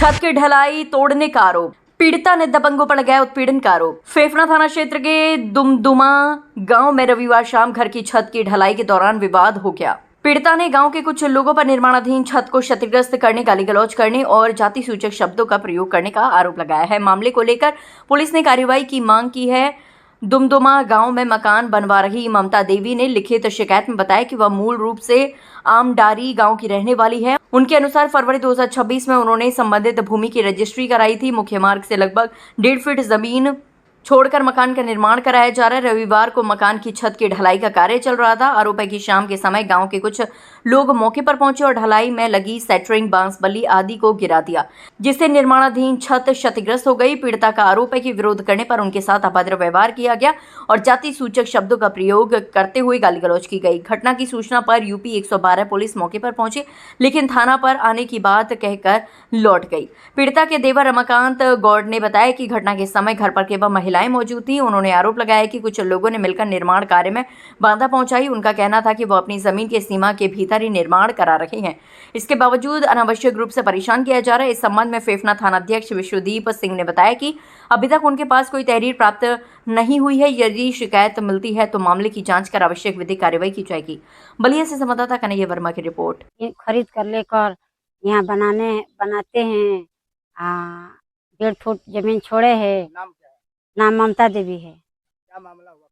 छत की ढलाई तोड़ने का आरोप, पीड़िता ने दबंगों पर लगाया उत्पीड़न का आरोप। फेफना थाना क्षेत्र के दुमदुमा गांव में रविवार शाम घर की छत की ढलाई के दौरान विवाद हो गया। पीड़िता ने गांव के कुछ लोगों पर निर्माणाधीन छत को क्षतिग्रस्त करने, गाली गलौज करने और जाति सूचक शब्दों का प्रयोग करने का आरोप लगाया है। मामले को लेकर पुलिस ने कार्रवाई की मांग की है। दुमदुमा गांव में मकान बनवा रही ममता देवी ने लिखित शिकायत में बताया कि वह मूल रूप से आमडारी गांव की रहने वाली है। उनके अनुसार फरवरी 2026 में उन्होंने संबंधित भूमि की रजिस्ट्री कराई थी। मुख्य मार्ग से लगभग 1.5 फीट जमीन छोड़कर मकान का निर्माण कराया जा रहा है। रविवार को मकान की छत की ढलाई का कार्य चल रहा था। आरोप है कि शाम के समय गांव के कुछ लोग मौके पर पहुंचे और ढलाई में लगी सेटरिंग, बांस बल्ली आदि को गिरा दिया, जिससे निर्माणाधीन छत क्षतिग्रस्त हो गई। पीड़िता का आरोप है कि विरोध करने पर उनके साथ अभद्र व्यवहार किया गया और जाति सूचक शब्दों का प्रयोग करते हुए गाली गलौज की गई। घटना की सूचना पर यूपी 112 पुलिस मौके पर पहुंची, लेकिन थाना पर आने की बात कहकर लौट गई। पीड़िता के देवर रमाकांत गौड़ ने बताया कि घटना के समय घर पर केवल महिलाएं मौजूद थी। उन्होंने आरोप लगाया कि कुछ लोगों ने मिलकर निर्माण कार्य में बाधा पहुंचाई। उनका कहना था कि वो अपनी जमीन की सीमा के भीतर ही निर्माण करा रहे हैं, इसके बावजूद अनावश्यक रूप से परेशान किया जा रहा है। इस संबंध में फेफना थानाध्यक्ष विश्वदीप सिंह ने बताया कि अभी तक उनके पास कोई तहरीर प्राप्त नहीं हुई है। यदि शिकायत मिलती है तो मामले की जांच कर आवश्यक विधिक कार्रवाई की जाएगी। बलिया से संवाददाता कन्हैया वर्मा की रिपोर्ट। खरीद कर लेकर यहाँ बनाते हैं। 1.5 फुट जमीन छोड़े है। नाम ममता देवी है। क्या मामला हुआ?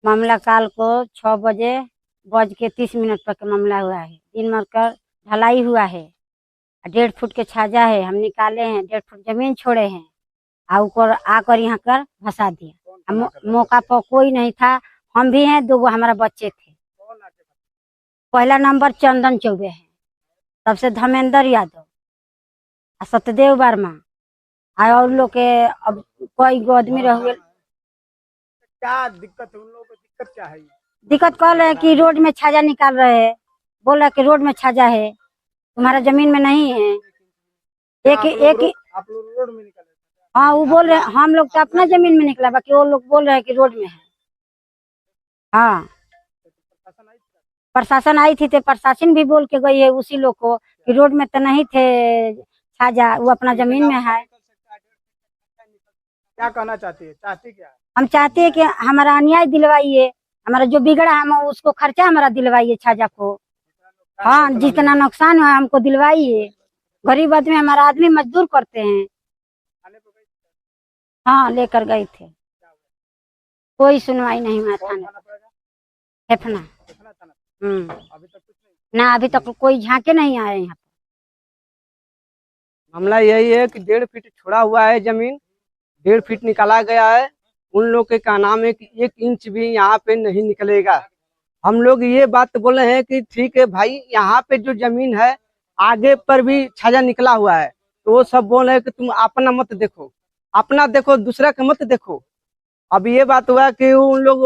मामला काल को 6:30 पर मामला हुआ है। दिन भर कर ढलाई हुआ है। 1.5 फुट के छाजा है, हम निकाले हैं। 1.5 फुट जमीन छोड़े हैं और आकर यहाँ कर फंसा दिया। मौका पर कोई नहीं था। हम भी हैं, 2 हमारा बच्चे थे। पहला नंबर चंदन चौबे है, तब से धर्मेंद्र यादव, सत्यदेव वर्मा और लोग के अब कोई आदमी रह। क्या दिक्कत है उन लोगों को? दिक्कत क्या है? दिक्कत कल है कि रोड में छाजा निकाल रहे हैं। बोल रहे कि रोड में छाजा है, तुम्हारा जमीन में नहीं है। आप लोग रोड में निकले? हाँ, वो बोल रहे हम लोग तो अपना जमीन में निकला, बाकी वो लोग बोल रहे हैं कि रोड में है। हाँ, प्रशासन आई थी तो प्रशासन भी बोल के गई है उसी लोग को कि रोड में तो नहीं थे छाजा, वो अपना जमीन में है। क्या कहना चाहती है? क्या हम चाहते हैं कि हमारा अन्याय दिलवाइए, हमारा जो बिगड़ा हम उसको खर्चा हमारा दिलवाइए छाजा को। हाँ, जितना नुकसान हुआ हमको दिलवाइए। गरीब आदमी, हमारा आदमी मजदूर करते हैं। हाँ, लेकर गए थे, कोई सुनवाई नहीं हुआ थाने। फेफना। अभी तक कुछ नहीं? ना, अभी तक कोई झांके नहीं आए यहाँ। मामला यही है कि 1.5 फीट छोड़ा हुआ है जमीन, 1.5 फीट निकाला गया है। उन लोग के कहना है कि 1 इंच भी यहाँ पे नहीं निकलेगा। हम लोग ये बात बोले हैं कि ठीक है भाई, यहाँ पे जो जमीन है आगे पर भी छाजा निकला हुआ है, तो वो सब बोल रहे हैं कि तुम अपना मत देखो, अपना देखो, दूसरा का मत देखो। अब ये बात हुआ कि उन लोग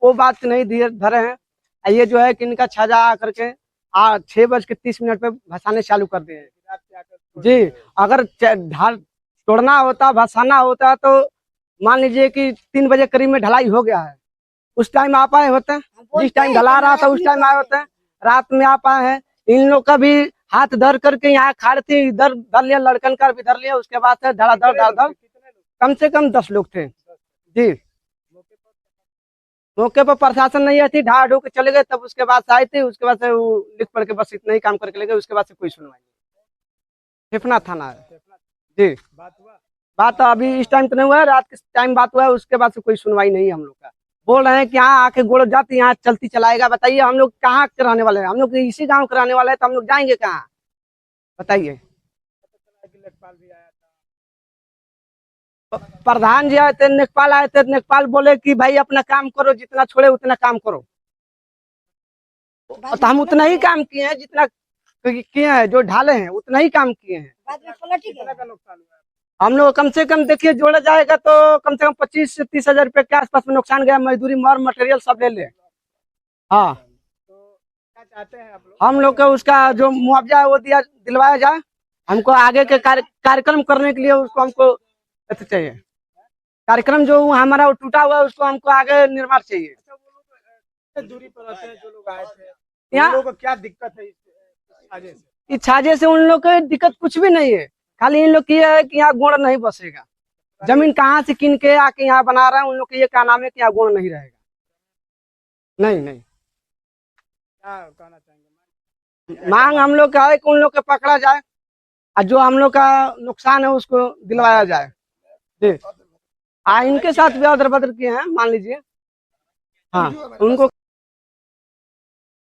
वो बात नहीं धरे हैं। ये जो है कि इनका छाजा आकर के 6:30 पे भसाने चालू कर दिए हैं। जी, अगर ढाल तोड़ना होता, भसाना होता तो मान लीजिए कि 3 बजे करीब में ढलाई हो गया है, उस टाइम आप आए होते हैं। जिस टाइम ढला रहा था उस टाइम आए होते हैं, रात में आप आए हैं। इन लोग का भी हाथ धर करके यहाँ खाड़ थी, इधर धर लिया, लड़कन का भी धर लिया। उसके बाद से धड़ कम से कम 10 लोग थे। जी, मौके पर प्रशासन नहीं आई थी, ढा ढो के चले गए। तब उसके बाद से आई थी, उसके बाद से वो लिख पढ़ के बस इतना ही काम करके ले गए। उसके बाद से कोई सुनवाई नहीं। फेफना थाना है। जी, बात अभी इस टाइम तो नहीं हुआ है, रात के टाइम बात हुआ है। उसके बाद से कोई सुनवाई नहीं है हम लोग का। बोल रहे हैं कि यहाँ आके गोड़ जाती, यहाँ चलती चलाएगा। बताइए, हम लोग कहाँ के रहने वाले हैं? हम लोग इसी गांव के रहने वाले हैं, तो हम लोग जाएंगे कहाँ? बताइए। प्रधान जी आए थे, नेकपाल आए थे। नेकपाल बोले कि भाई अपना काम करो, जितना छोड़े उतना काम करो। तो हम उतना ही काम किए हैं जितना किए हैं, जो ढाले हैं उतना ही काम किए हैं। हम लोग कम से कम देखिए, जोड़ा जाएगा तो कम से कम 25 से 30 हजार रुपए के आसपास में नुकसान गया। मजदूरी, मटेरियल सब ले ले। हाँ, तो क्या चाहते हैं आप लोग? हम लोग को उसका जो मुआवजा है वो दिलवाया जाए। हमको आगे के कार्यक्रम करने के लिए उसको हमको चाहिए। कार्यक्रम जो हमारा वो टूटा हुआ है उसको हमको आगे निर्माण चाहिए। दूरी पर रहते हैं जो लोग आए थे, उन लोगों को क्या दिक्कत है इस छाजे से? इस छाजे से उन लोग को दिक्कत कुछ भी नहीं है। खाली इन लोग की है कि यहाँ गुण नहीं बसेगा। जमीन कहाँ से किन के आके यहाँ बना रहे हैं, उन लोग के ये क्या नाम है कि यहाँ गुण नहीं रहेगा। नहीं नहीं, क्या कहना चाहेंगे? मांग हम लोग का है कि उन लोग के पकड़ा जाए और जो हम लोग का नुकसान है उसको दिलवाया जाए। जी, इनके साथ भी अदर बदर किए हैं मान लीजिए। हाँ, उनको